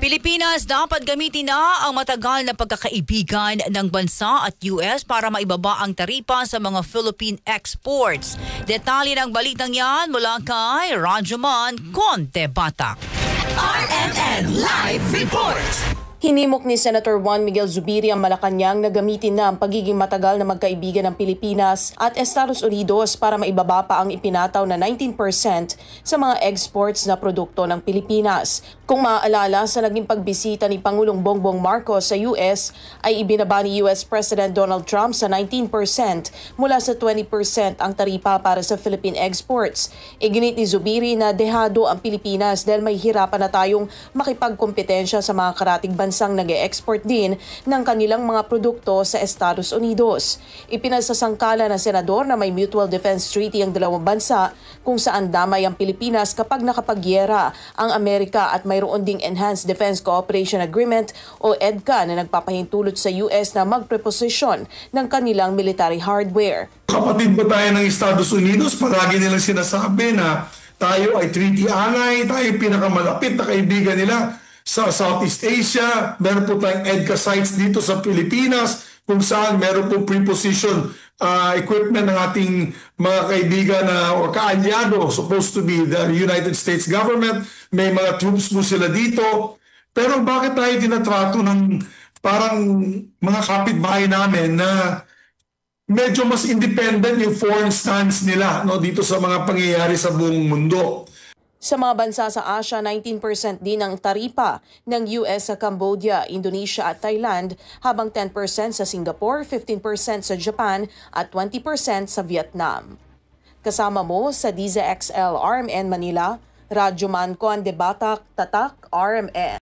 Pilipinas dapat gamitin na ang matagal na pagkakaibigan ng bansa at US para maibaba ang taripa sa mga Philippine exports. Detalye ng balitang yan mula kay Rajuman Conte-Batak. RMN Live Report! Hinimok ni Senator Juan Miguel Zubiri ang Malacanang na gamitin na ang pagiging matagal na magkaibigan ng Pilipinas at Estados Unidos para maibaba pa ang ipinataw na 19% sa mga exports na produkto ng Pilipinas. Kung maaalala, sa naging pagbisita ni Pangulong Bongbong Marcos sa US ay ibinaba ni US President Donald Trump sa 19% mula sa 20% ang taripa para sa Philippine exports. Iginit ni Zubiri na dehado ang Pilipinas dahil may hirapan na tayong makipagkompetensya sa mga karatig bansang nag-e-export din ng kanilang mga produkto sa Estados Unidos. Ipinasasangkala ng senador na may Mutual Defense Treaty ang dalawang bansa kung saan damay ang Pilipinas kapag nakapagyera ang Amerika at mayroon ding Enhanced Defense Cooperation Agreement o EDCA na nagpapahintulot sa US na magpreposisyon ng kanilang military hardware. Kapatid ba tayo ng Estados Unidos? Palagi nilang sinasabi na tayo ay treaty ally, tayo pinakamalapit na kaibigan nila sa Southeast Asia. Meron po tayong EDCA sites dito sa Pilipinas kung saan meron po preposition equipment ng ating mga kaibigan o kaalyado, supposed to be the United States government. May mga troops po sila dito. Pero bakit tayo tinatrato ng parang mga kapitbahay namin na medyo mas independent yung foreign stance nila dito sa mga pangyayari sa buong mundo? Sa mga bansa sa Asia, 19% din ang taripa ng US sa Cambodia, Indonesia at Thailand, habang 10% sa Singapore, 15% sa Japan at 20% sa Vietnam. Kasama mo sa DZXL RMN Manila, Rajuman Conte-Batak, Tatak RMN.